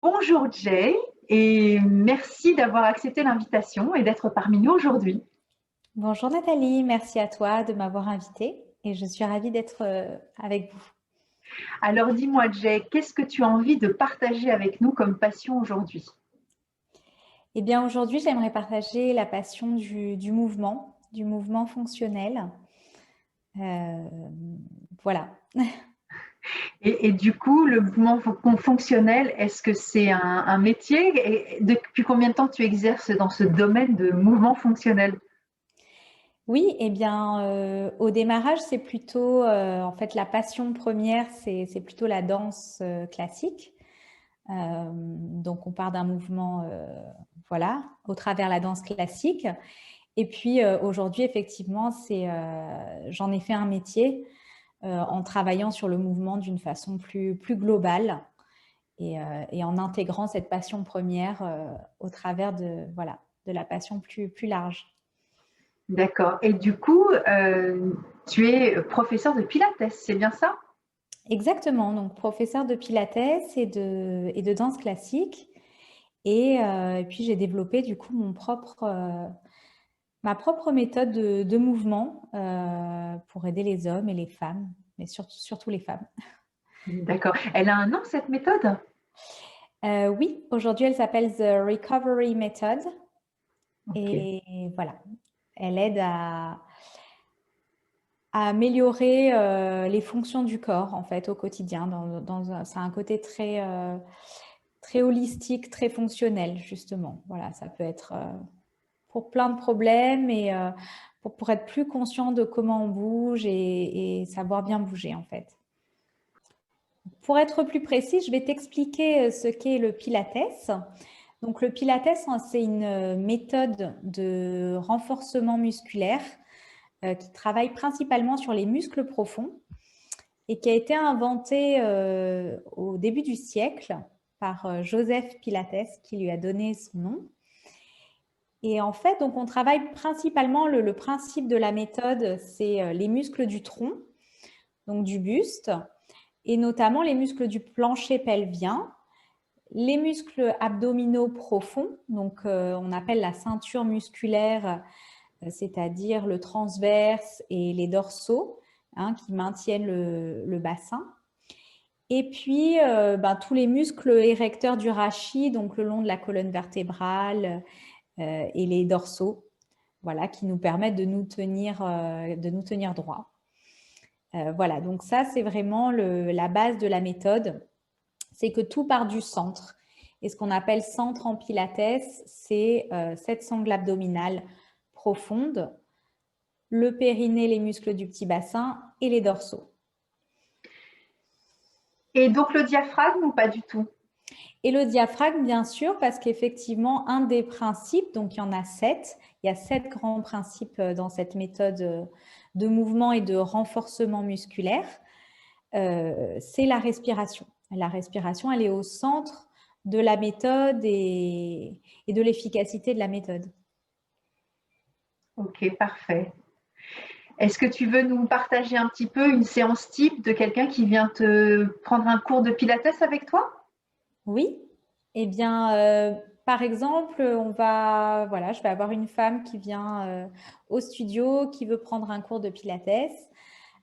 Bonjour Jay et merci d'avoir accepté l'invitation et d'être parmi nous aujourd'hui. Bonjour Nathalie, merci à toi de m'avoir invitée et je suis ravie d'être avec vous. Alors dis-moi Jay, qu'est-ce que tu as envie de partager avec nous comme passion aujourd'hui? Eh bien aujourd'hui, j'aimerais partager la passion du mouvement fonctionnel. Euh, voilà. Et du coup, le mouvement fonctionnel, est-ce que c'est un métier? Et depuis combien de temps tu exerces dans ce domaine de mouvement fonctionnel? Oui, eh bien au démarrage, c'est plutôt, en fait, la passion première, c'est plutôt la danse classique. Donc on part d'un mouvement, voilà, au travers la danse classique. Et puis aujourd'hui, effectivement, j'en ai fait un métier en travaillant sur le mouvement d'une façon plus globale et en intégrant cette passion première au travers voilà, de la passion plus large. D'accord. Et du coup, tu es professeur de Pilates, c'est bien ça? Exactement, donc professeur de pilates et de danse classique. Et puis j'ai développé du coup ma propre méthode de mouvement pour aider les hommes et les femmes, mais surtout les femmes. D'accord. Elle a un nom, cette méthode? Oui, aujourd'hui elle s'appelle The Recovery Method. Ok. Et voilà, elle aide à améliorer les fonctions du corps en fait au quotidien. C'est un côté très holistique, très fonctionnel justement. Voilà, ça peut être pour plein de problèmes et pour être plus conscient de comment on bouge et savoir bien bouger en fait. Pour être plus précis, je vais t'expliquer ce qu'est le Pilates. Donc le Pilates, hein, c'est une méthode de renforcement musculaire qui travaille principalement sur les muscles profonds et qui a été inventée au début du siècle par Joseph Pilates, qui lui a donné son nom. Et en fait, donc on travaille principalement, le principe de la méthode, c'est les muscles du tronc, donc du buste, et notamment les muscles du plancher pelvien, les muscles abdominaux profonds, donc on appelle la ceinture musculaire, c'est-à-dire le transverse et les dorsaux, hein, qui maintiennent le bassin. Et puis, tous les muscles érecteurs du rachis, donc le long de la colonne vertébrale et les dorsaux, voilà, qui nous permettent de nous tenir droit. Voilà, donc ça, c'est vraiment la base de la méthode. C'est que tout part du centre. Et ce qu'on appelle centre en pilates, c'est cette sangle abdominale profonde, le périnée, les muscles du petit bassin et les dorsaux. Et donc le diaphragme ou pas du tout? Et le diaphragme, bien sûr, parce qu'effectivement, un des principes, donc il y en a 7, il y a 7 grands principes dans cette méthode de mouvement et de renforcement musculaire, c'est la respiration. La respiration, elle est au centre de la méthode et de l'efficacité de la méthode. Ok, parfait. Est-ce que tu veux nous partager un petit peu une séance type de quelqu'un qui vient te prendre un cours de Pilates avec toi? Oui, eh bien, par exemple, voilà, je vais avoir une femme qui vient au studio, qui veut prendre un cours de Pilates.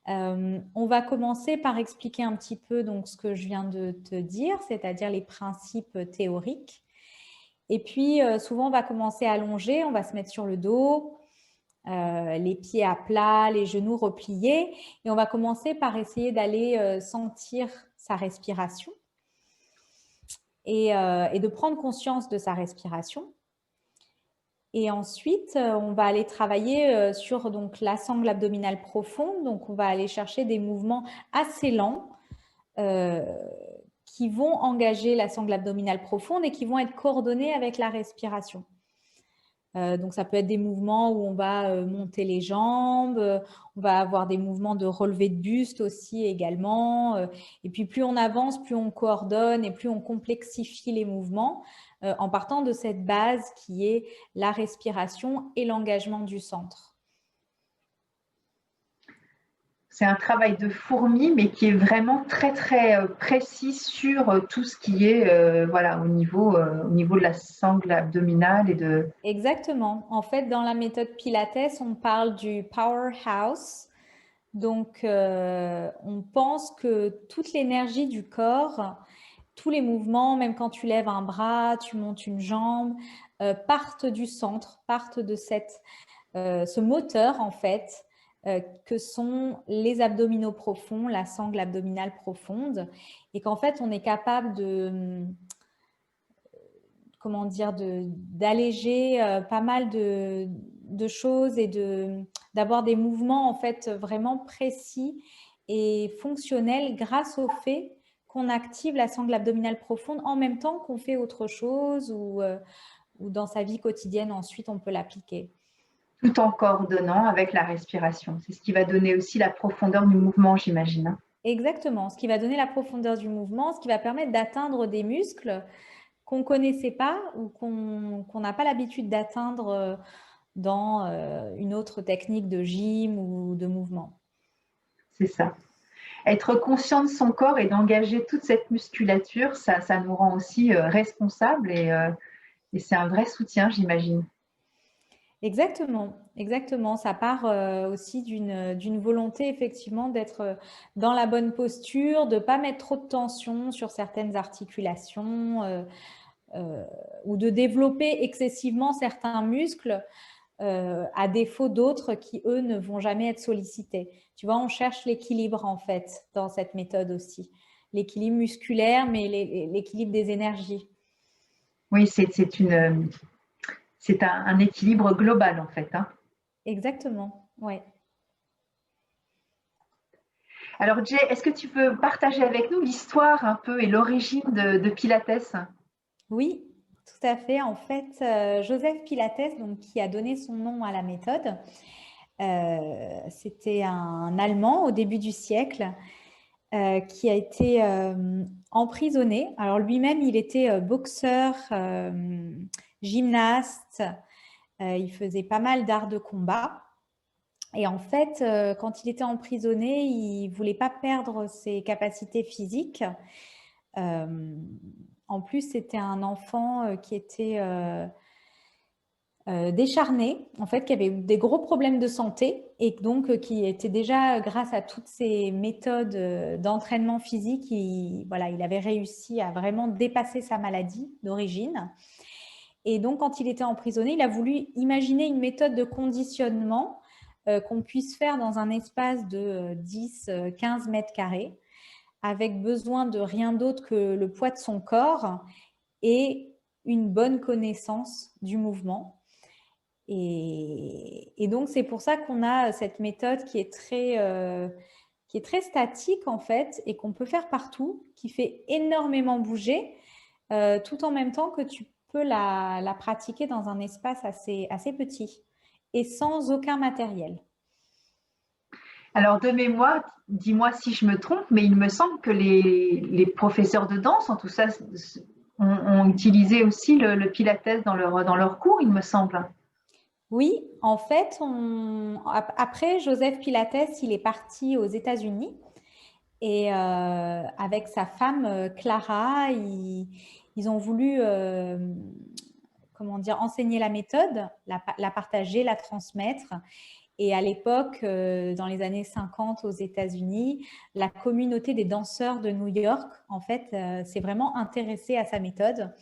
On va commencer par expliquer un petit peu donc, ce que je viens de te dire, c'est-à-dire les principes théoriques. Et puis, souvent, on va commencer à allonger, on va se mettre sur le dos, les pieds à plat, les genoux repliés. Et on va commencer par essayer d'aller sentir sa respiration et de prendre conscience de sa respiration. Et ensuite, on va aller travailler sur donc, la sangle abdominale profonde. Donc, on va aller chercher des mouvements assez lents euh, qui vont engager la sangle abdominale profonde et qui vont être coordonnés avec la respiration. Donc, ça peut être des mouvements où on va monter les jambes, on va avoir des mouvements de relevé de buste aussi également. Et puis, plus on avance, plus on coordonne et plus on complexifie les mouvements en partant de cette base qui est la respiration et l'engagement du centre. c'est un travail de fourmi, mais qui est vraiment très, très précis sur tout ce qui est voilà, au niveau de la sangle abdominale et de... Exactement. En fait, dans la méthode Pilates, on parle du powerhouse. Donc, on pense que toute l'énergie du corps, tous les mouvements, même quand tu lèves un bras, tu montes une jambe, partent du centre, partent de ce moteur, en fait, que sont les abdominaux profonds, la sangle abdominale profonde, et qu'en fait, on est capable de, comment dire, d'alléger pas mal de choses et d'avoir des mouvements en fait vraiment précis et fonctionnels grâce au fait qu'on active la sangle abdominale profonde en même temps qu'on fait autre chose ou dans sa vie quotidienne ensuite on peut l'appliquer. Tout en coordonnant avec la respiration. C'est ce qui va donner aussi la profondeur du mouvement, j'imagine. Exactement, ce qui va donner la profondeur du mouvement, ce qui va permettre d'atteindre des muscles qu'on ne connaissait pas ou qu'on n'a pas l'habitude d'atteindre dans une autre technique de gym ou de mouvement. C'est ça. Être conscient de son corps et d'engager toute cette musculature, ça nous rend aussi responsables et c'est un vrai soutien, j'imagine. Exactement, exactement. Ça part aussi d'une volonté effectivement d'être dans la bonne posture, de ne pas mettre trop de tension sur certaines articulations ou de développer excessivement certains muscles à défaut d'autres qui, eux, ne vont jamais être sollicités. Tu vois, on cherche l'équilibre en fait dans cette méthode aussi. L'équilibre musculaire, mais l'équilibre des énergies. Oui, c'est un équilibre global en fait. Hein. Exactement, ouais. Alors Jay, est-ce que tu peux partager avec nous l'histoire un peu et l'origine de Pilates? Oui, tout à fait. En fait, Joseph Pilates, donc, qui a donné son nom à la méthode, c'était un Allemand au début du siècle qui a été emprisonné. Alors lui-même, il était boxeur, gymnaste, il faisait pas mal d'arts de combat. Et en fait, quand il était emprisonné, il ne voulait pas perdre ses capacités physiques. En plus, c'était un enfant qui était décharné, en fait, qui avait eu des gros problèmes de santé et donc qui était déjà, grâce à toutes ces méthodes d'entraînement physique, voilà, il avait réussi à vraiment dépasser sa maladie d'origine. Et donc, quand il était emprisonné, il a voulu imaginer une méthode de conditionnement qu'on puisse faire dans un espace de 10-15 mètres carrés, avec besoin de rien d'autre que le poids de son corps et une bonne connaissance du mouvement. Et donc, c'est pour ça qu'on a cette méthode qui est très statique, en fait, et qu'on peut faire partout, qui fait énormément bouger, tout en même temps que tu peux la pratiquer dans un espace assez petit et sans aucun matériel. Alors de mémoire, dis-moi si je me trompe, mais il me semble que les professeurs de danse, en tout ça, ont utilisé aussi le Pilates dans leur cours, il me semble. Oui, en fait, après Joseph Pilates, il est parti aux États-Unis et avec sa femme Clara, ils ont voulu comment dire, enseigner la méthode, la partager, la transmettre. Et à l'époque, dans les années 50 aux États-Unis, la communauté des danseurs de New York, en fait, s'est vraiment intéressée à sa méthode.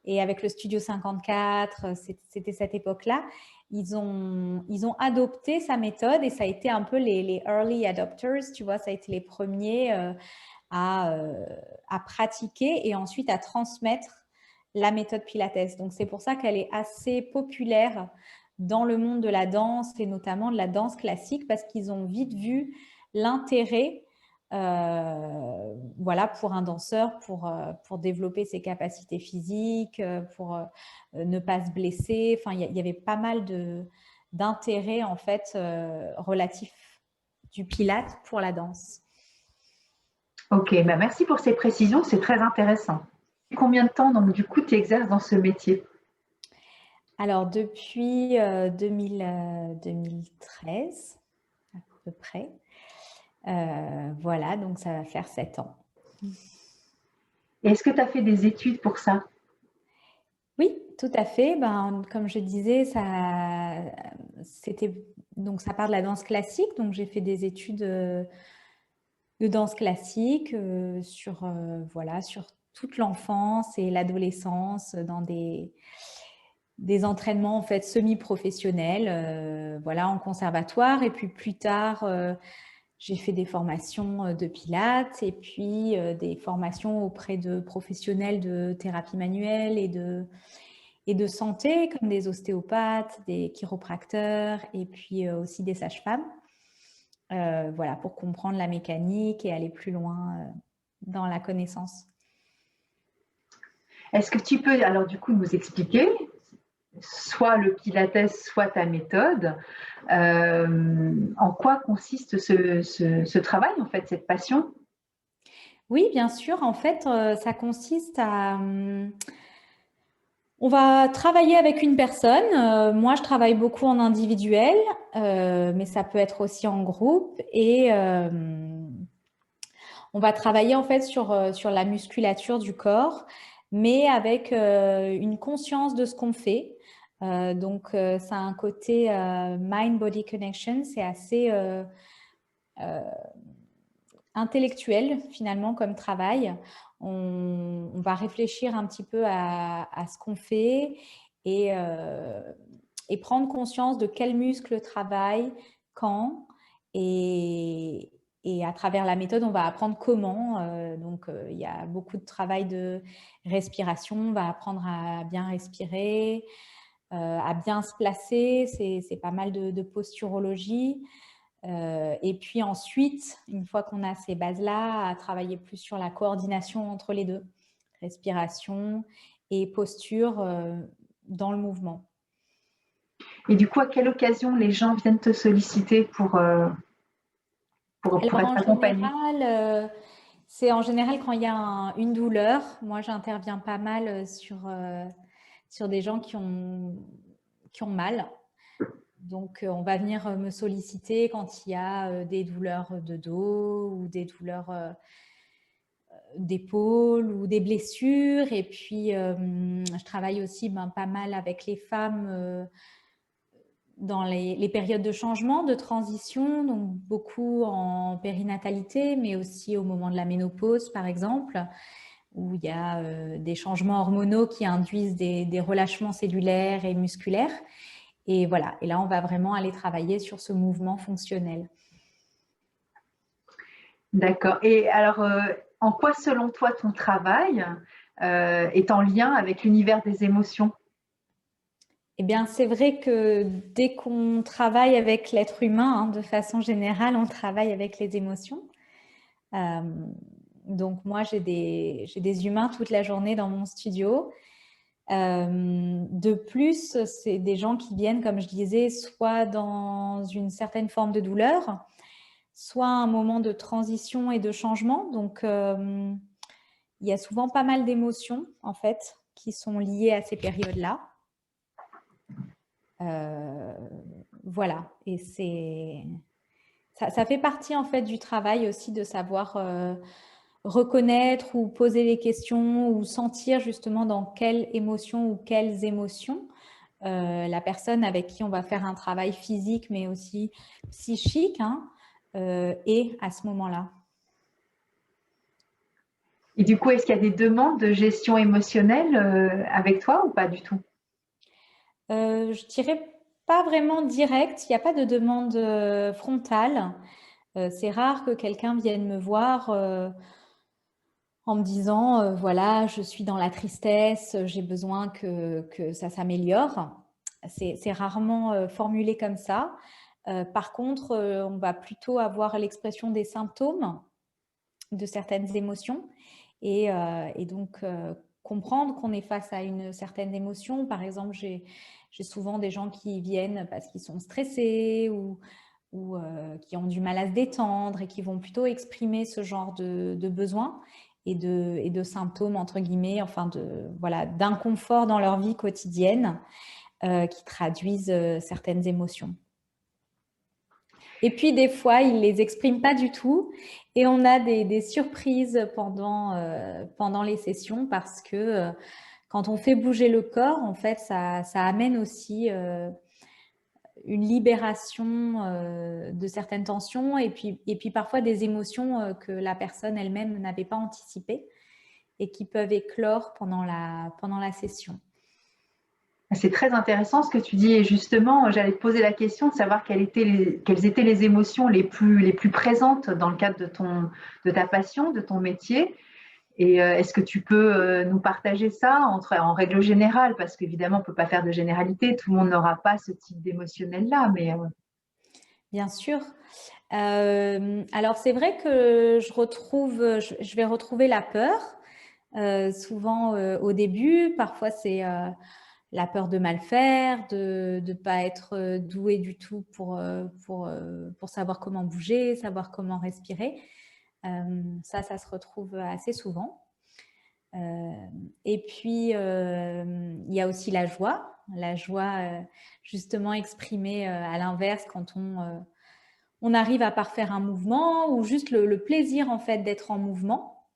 Et avec le Studio 54, c'était cette époque-là, ils ont adopté sa méthode et ça a été un peu les early adopters, tu vois, ça a été les premiers à pratiquer et ensuite à transmettre la méthode Pilates. Donc, c'est pour ça qu'elle est assez populaire dans le monde de la danse et notamment de la danse classique parce qu'ils ont vite vu l'intérêt voilà, pour un danseur, pour développer ses capacités physiques, pour ne pas se blesser. Enfin, il y avait pas mal d'intérêt en fait relatif du Pilate pour la danse. Ok, bah merci pour ces précisions, c'est très intéressant. Combien de temps donc du coup tu exerces dans ce métier? Alors depuis 2013 à peu près. Voilà, donc ça va faire 7 ans. Et est-ce que tu as fait des études pour ça? Oui, tout à fait. Ben, comme je disais, donc ça part de la danse classique. Donc j'ai fait des études de danse classique voilà, sur toute l'enfance et l'adolescence dans des entraînements en fait semi-professionnels, voilà, en conservatoire. Et puis plus tard, j'ai fait des formations de pilates et puis des formations auprès de professionnels de thérapie manuelle et de santé, comme des ostéopathes, des chiropracteurs et puis aussi des sages-femmes. Voilà, pour comprendre la mécanique et aller plus loin dans la connaissance. Est-ce que tu peux alors du coup nous expliquer soit le Pilates, soit ta méthode, en quoi consiste ce travail, en fait, cette passion? Oui, bien sûr. En fait, ça consiste à... On va travailler avec une personne. Moi, je travaille beaucoup en individuel, mais ça peut être aussi en groupe. Et on va travailler en fait sur la musculature du corps, mais avec une conscience de ce qu'on fait. Donc, ça a un côté mind-body connection. C'est assez intellectuel finalement comme travail. On va réfléchir un petit peu à ce qu'on fait et prendre conscience de quel muscle travaille, quand, et à travers la méthode, on va apprendre comment. Donc, il y a beaucoup de travail de respiration. On va apprendre à bien respirer, à bien se placer. C'est pas mal de posturologie. Et puis ensuite, une fois qu'on a ces bases-là, à travailler plus sur la coordination entre les deux, respiration et posture dans le mouvement. Et du coup, à quelle occasion les gens viennent te solliciter pour Alors être en accompagnés? général, c'est en général quand il y a une douleur. Moi, j'interviens pas mal sur des gens qui ont mal. Donc, on va venir me solliciter quand il y a des douleurs de dos ou des douleurs d'épaule ou des blessures. Et puis, je travaille aussi pas mal avec les femmes dans les périodes de changement, de transition, donc beaucoup en périnatalité, mais aussi au moment de la ménopause, par exemple, où il y a des changements hormonaux qui induisent des relâchements cellulaires et musculaires. Et voilà, et là, on va vraiment aller travailler sur ce mouvement fonctionnel. D'accord. Et alors, en quoi, selon toi, ton travail est en lien avec l'univers des émotions? Eh bien, c'est vrai que dès qu'on travaille avec l'être humain, hein, de façon générale, on travaille avec les émotions. Euh, donc, moi, j'ai des humains toute la journée dans mon studio. De plus, c'est des gens qui viennent, comme je disais, soit dans une certaine forme de douleur, soit un moment de transition et de changement. Donc, il y a souvent pas mal d'émotions, en fait, qui sont liées à ces périodes-là. Voilà, et ça fait partie en fait du travail aussi de savoir reconnaître ou poser les questions ou sentir justement dans quelle émotion ou quelles émotions la personne avec qui on va faire un travail physique mais aussi psychique est à ce moment-là. Et du coup, est-ce qu'il y a des demandes de gestion émotionnelle avec toi ou pas du tout? Je dirais pas vraiment direct, il n'y a pas de demande frontale. C'est rare que quelqu'un vienne me voir en me disant voilà, je suis dans la tristesse, j'ai besoin que ça s'améliore. C'est rarement formulé comme ça. Par contre, on va plutôt avoir l'expression des symptômes de certaines émotions et donc comprendre qu'on est face à une certaine émotion. Par exemple, j'ai souvent des gens qui viennent parce qu'ils sont stressés ou qui ont du mal à se détendre et qui vont plutôt exprimer ce genre de besoins et de symptômes, entre guillemets, enfin voilà, d'inconfort dans leur vie quotidienne qui traduisent certaines émotions. Et puis, des fois, ils ne les expriment pas du tout. Et on a des surprises pendant les sessions parce que quand on fait bouger le corps, en fait, ça amène aussi une libération de certaines tensions et puis parfois des émotions que la personne elle-même n'avait pas anticipées et qui peuvent éclore pendant la session. C'est très intéressant ce que tu dis et justement, j'allais te poser la question de savoir quelles étaient les émotions les plus présentes dans le cadre de ta passion, de ton métier. Et est-ce que tu peux nous partager ça en règle générale? Parce qu'évidemment, on ne peut pas faire de généralité, tout le monde n'aura pas ce type d'émotionnel-là. Mais Bien sûr. Alors, c'est vrai que je vais retrouver la peur, souvent au début. Parfois, c'est la peur de mal faire, de ne pas être doué du tout pour savoir comment bouger, savoir comment respirer. Ça se retrouve assez souvent. Et puis, il y a aussi la joie justement exprimée à l'inverse quand on arrive à parfaire un mouvement ou juste le plaisir en fait d'être en mouvement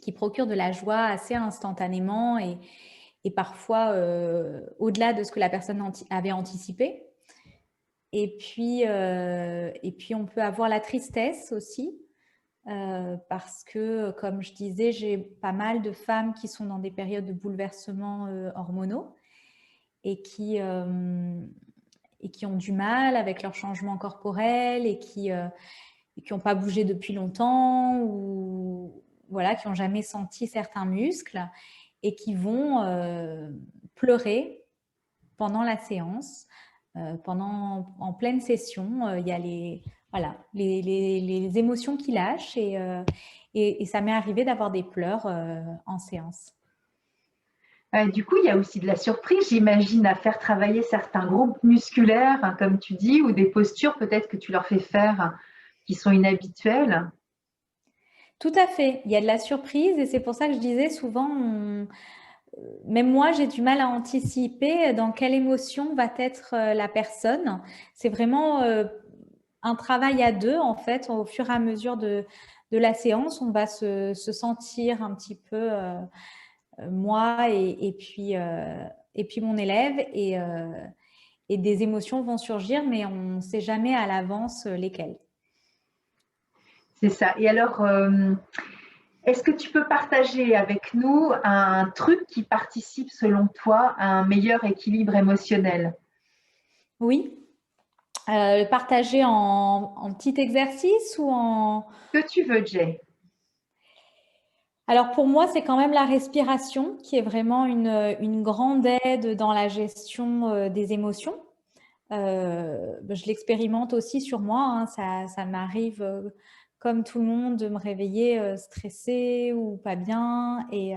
qui procure de la joie assez instantanément et parfois au-delà de ce que la personne avait anticipé. Et puis, on peut avoir la tristesse aussi. Parce que, comme je disais, j'ai pas mal de femmes qui sont dans des périodes de bouleversements hormonaux et qui ont du mal avec leur changement corporel et qui n'ont pas bougé depuis longtemps ou voilà, qui n'ont jamais senti certains muscles et qui vont pleurer pendant la séance. En pleine session, il y a les émotions qui lâchent et ça m'est arrivé d'avoir des pleurs en séance. du coup, il y a aussi de la surprise, j'imagine, à faire travailler certains groupes musculaires, hein, comme tu dis, ou des postures peut-être que tu leur fais faire qui sont inhabituelles. Tout à fait, il y a de la surprise et c'est pour ça que je disais souvent, même moi, j'ai du mal à anticiper dans quelle émotion va être la personne. C'est vraiment un travail à deux, en fait, au fur et à mesure de la séance, on va se sentir un petit peu moi et puis mon élève et des émotions vont surgir, mais on ne sait jamais à l'avance lesquelles. C'est ça. Et alors, est-ce que tu peux partager avec nous un truc qui participe, selon toi, à un meilleur équilibre émotionnel? Oui. Partager en petit exercice ou en… Ce que tu veux, Jay. Alors pour moi, c'est quand même la respiration qui est vraiment une grande aide dans la gestion des émotions. Je l'expérimente aussi sur moi, hein. Ça m'arrive, comme tout le monde, de me réveiller stressée ou pas bien et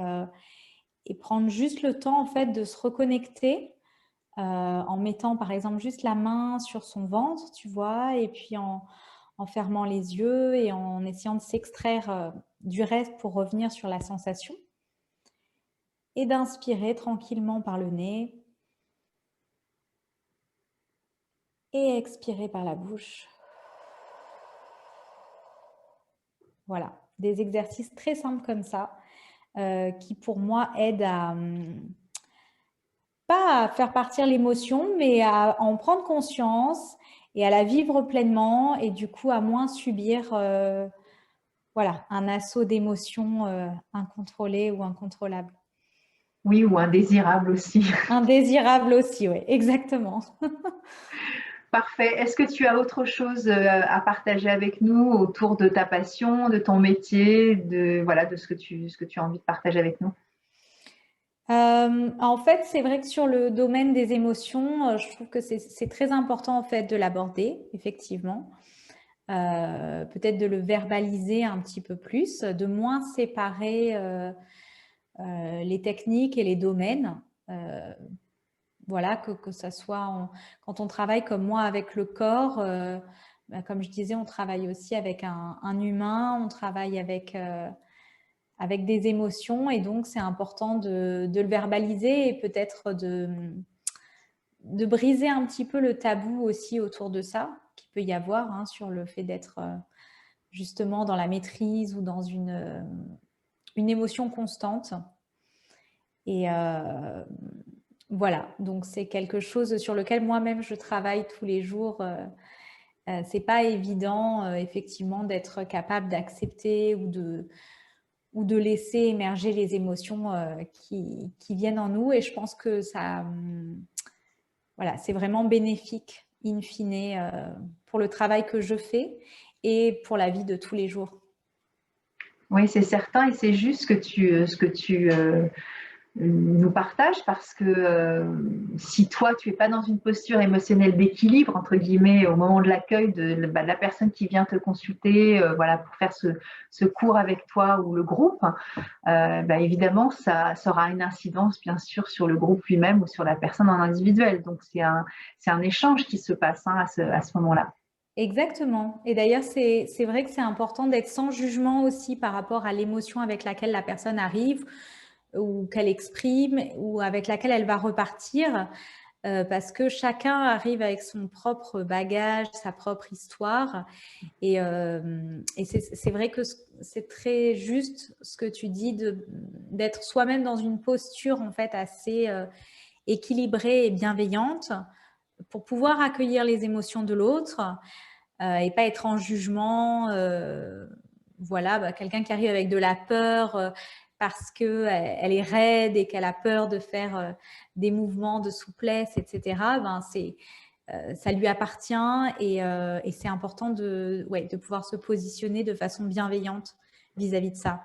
prendre juste le temps en fait de se reconnecter en mettant par exemple juste la main sur son ventre, tu vois, et puis en fermant les yeux et en essayant de s'extraire du reste pour revenir sur la sensation et d'inspirer tranquillement par le nez et expirer par la bouche. Voilà, des exercices très simples comme ça qui pour moi aident pas à faire partir l'émotion, mais à en prendre conscience et à la vivre pleinement et du coup à moins subir voilà, un assaut d'émotions incontrôlées ou incontrôlables. Oui, ou indésirable aussi. Indésirables aussi, oui, exactement. Parfait. Est-ce que tu as autre chose à partager avec nous autour de ta passion, de ton métier, voilà, de ce que tu as envie de partager avec nous? En fait, c'est vrai que sur le domaine des émotions, je trouve que c'est très important en fait de l'aborder, effectivement. Peut-être de le verbaliser un petit peu plus, de moins séparer les techniques et les domaines. Voilà, que ça soit quand on travaille comme moi avec le corps, comme je disais, on travaille aussi avec un humain, on travaille avec des émotions et donc c'est important de le verbaliser et peut-être de briser un petit peu le tabou aussi autour de ça, qui peut y avoir hein, sur le fait d'être justement dans la maîtrise ou dans une émotion constante. Et voilà, donc c'est quelque chose sur lequel moi-même je travaille tous les jours. C'est pas évident, effectivement, d'être capable d'accepter ou de laisser émerger les émotions qui viennent en nous. Et je pense que ça, voilà, c'est vraiment bénéfique, in fine, pour le travail que je fais et pour la vie de tous les jours. Oui, c'est certain, et c'est juste ce que tu nous partages, parce que si toi, tu n'es pas dans une posture émotionnelle d'équilibre, entre guillemets, au moment de l'accueil de la personne qui vient te consulter, voilà, pour faire ce cours avec toi ou le groupe, évidemment, ça aura une incidence, bien sûr, sur le groupe lui-même ou sur la personne en individuel. Donc, c'est un échange qui se passe hein, à ce moment-là. Exactement. Et d'ailleurs, c'est vrai que c'est important d'être sans jugement aussi par rapport à l'émotion avec laquelle la personne arrive ou qu'elle exprime ou avec laquelle elle va repartir. Parce que chacun arrive avec son propre bagage, sa propre histoire. Et c'est vrai que c'est très juste ce que tu dis d'être soi-même dans une posture en fait assez équilibrée et bienveillante pour pouvoir accueillir les émotions de l'autre et pas être en jugement. Voilà, quelqu'un qui arrive avec de la peur parce qu'elle est raide et qu'elle a peur de faire des mouvements de souplesse, etc. Ça lui appartient et c'est important de pouvoir se positionner de façon bienveillante vis-à-vis de ça.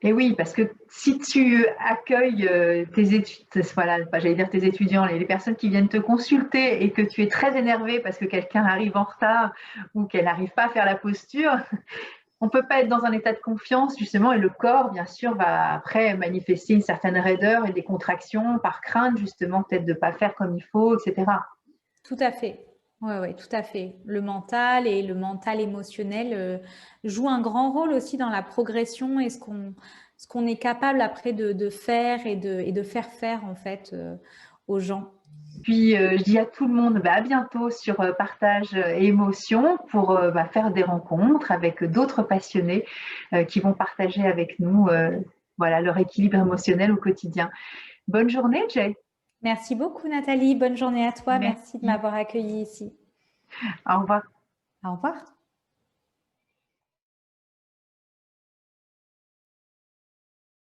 Et oui, parce que si tu accueilles tes étudiants, voilà, j'allais dire tes étudiants, les personnes qui viennent te consulter et que tu es très énervé parce que quelqu'un arrive en retard ou qu'elle n'arrive pas à faire la posture, on ne peut pas être dans un état de confiance justement, et le corps, bien sûr, va après manifester une certaine raideur et des contractions par crainte justement peut-être de ne pas faire comme il faut, etc. Tout à fait. Oui, tout à fait. Le mental et le mental émotionnel jouent un grand rôle aussi dans la progression et ce qu'on est capable après de faire et de faire en fait aux gens. Puis je dis à tout le monde à bientôt sur Partage et Émotion pour faire des rencontres avec d'autres passionnés qui vont partager avec nous voilà, leur équilibre émotionnel au quotidien. Bonne journée, Jay. Merci beaucoup, Nathalie. Bonne journée à toi. Merci de Merci. m'avoir accueillie ici. Au revoir. Au revoir.